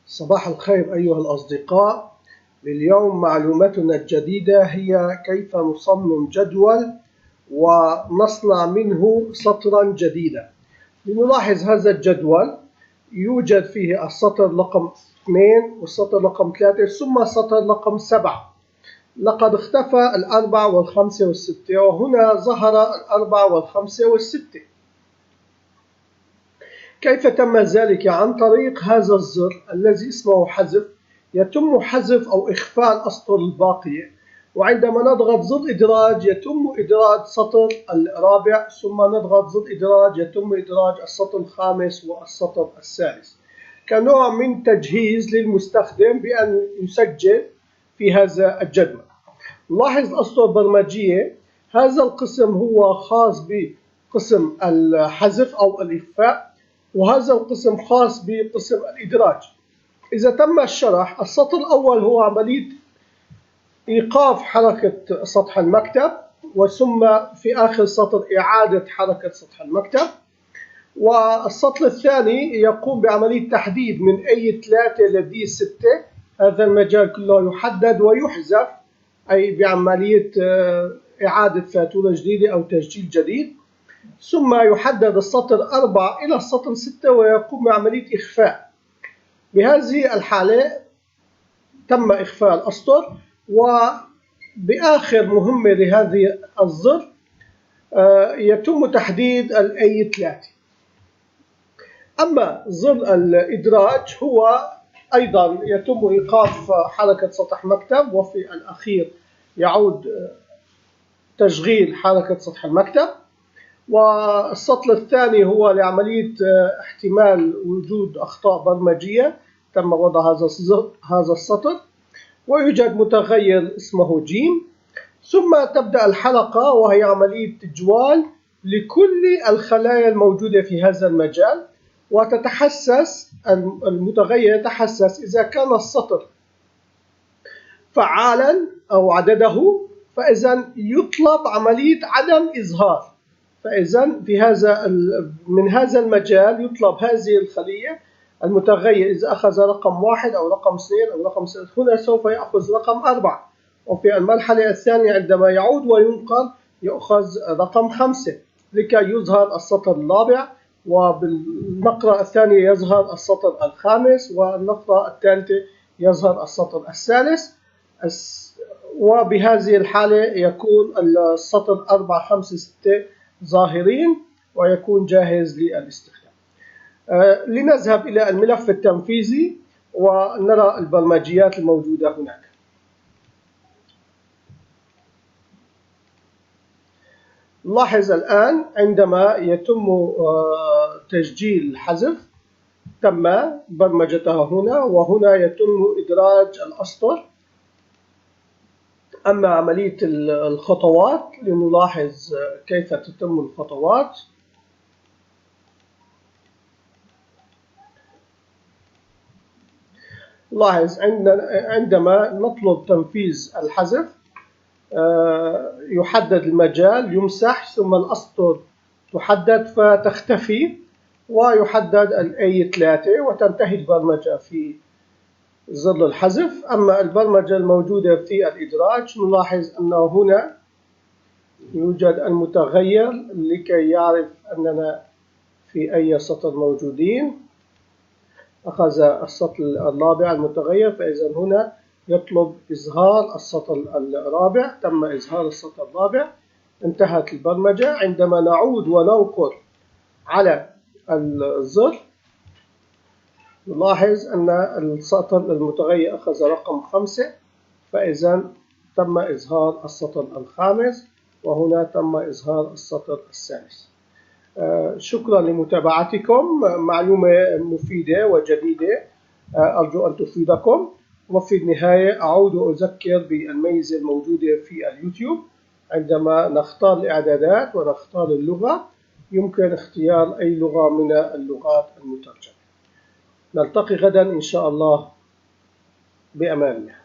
صباح الخير أيها الأصدقاء. لليوم معلوماتنا الجديدة هي كيف نصمم جدول ونصنع منه سطرا جديدا. لنلاحظ هذا الجدول يوجد فيه السطر رقم 2 والسطر رقم 3 ثم سطر رقم 7. لقد اختفى الأربع والخمسة والستة، وهنا ظهر الأربع والخمسة والستة. كيف تم ذلك؟ عن طريق هذا الزر الذي اسمه حذف. يتم حذف أو إخفاء الأسطر الباقية، وعندما نضغط زر إدراج يتم إدراج سطر الرابع، ثم نضغط زر إدراج يتم إدراج السطر الخامس والسطر السادس، كنوع من تجهيز للمستخدم بأن يسجل في هذا الجدول. نلاحظ الأسطر البرمجية، هذا القسم هو خاص بقسم الحذف أو الإخفاء، وهذا القسم خاص بقسم الإدراج. إذا تم الشرح، السطر الأول هو عملية إيقاف حركة سطح المكتب، وثم في آخر سطر إعادة حركة سطح المكتب. والسطر الثاني يقوم بعملية تحديد من أي 3 لدي 6. هذا المجال كله يحدد ويحذف، أي بعملية إعادة فاتورة جديدة أو تسجيل جديد. ثم يحدد السطر 4 إلى السطر 6 ويقوم بعملية إخفاء. بهذه الحالة تم إخفاء الأسطر. وبآخر مهمة لهذه الزر يتم تحديد الأي 3. أما زر الإدراج هو أيضا يتم إيقاف حركة سطح مكتب، وفي الأخير يعود تشغيل حركة سطح المكتب. والسطر الثاني هو لعملية احتمال وجود أخطاء برمجية، تم وضع هذا السطر، ويوجد متغير اسمه جيم. ثم تبدأ الحلقة، وهي عملية تجوال لكل الخلايا الموجودة في هذا المجال، وتتحسس المتغير يتحسس إذا كان السطر فعالا أو عدده، فإذا يطلب عملية عدم إظهار. فإذا من هذا المجال يطلب هذه الخلية المتغير إذا أخذ رقم 1 أو رقم 2 أو رقم 3، هنا سوف يأخذ رقم 4. وفي المرحلة الثانية عندما يعود وينقل يأخذ رقم 5 لكي يظهر السطر الرابع، وبالنقرة الثانية يظهر السطر الخامس، والنقرة الثالثة يظهر السطر الثالث. وبهذه الحالة يكون السطر 4 5 6 ظاهرين ويكون جاهز للاستخدام. لنذهب إلى الملف التنفيذي ونرى البرمجيات الموجودة هناك. نلاحظ الآن عندما يتم تسجيل الحذف تم برمجتها هنا، وهنا يتم إدراج الأسطر. أما عملية الخطوات، لنلاحظ كيف تتم الخطوات. لاحظ عندما نطلب تنفيذ الحذف يحدد المجال، يمسح، ثم الأسطر تحدد فتختفي، ويحدد الأي 3 وتنتهي البرمجة في زر الحذف. أما البرمجة الموجودة في الإدراج، نلاحظ أنه هنا يوجد المتغير لكي يعرف أننا في أي سطر موجودين. أخذ السطر الرابع المتغير، فإذا هنا يطلب إظهار السطر الرابع. تم إظهار السطر الرابع، انتهت البرمجة. عندما نعود وننقر على الزر نلاحظ أن السطر المتغير أخذ رقم 5، فإذا تم إظهار السطر الخامس، وهنا تم إظهار السطر السادس. شكرا لمتابعتكم. معلومة مفيدة وجديدة، أرجو أن تفيدكم. وفي النهاية أعود وأذكر بالميزة الموجودة في اليوتيوب. عندما نختار الإعدادات ونختار اللغة، يمكن اختيار أي لغة من اللغات المترجمة. نلتقي غدا إن شاء الله، بأمان الله.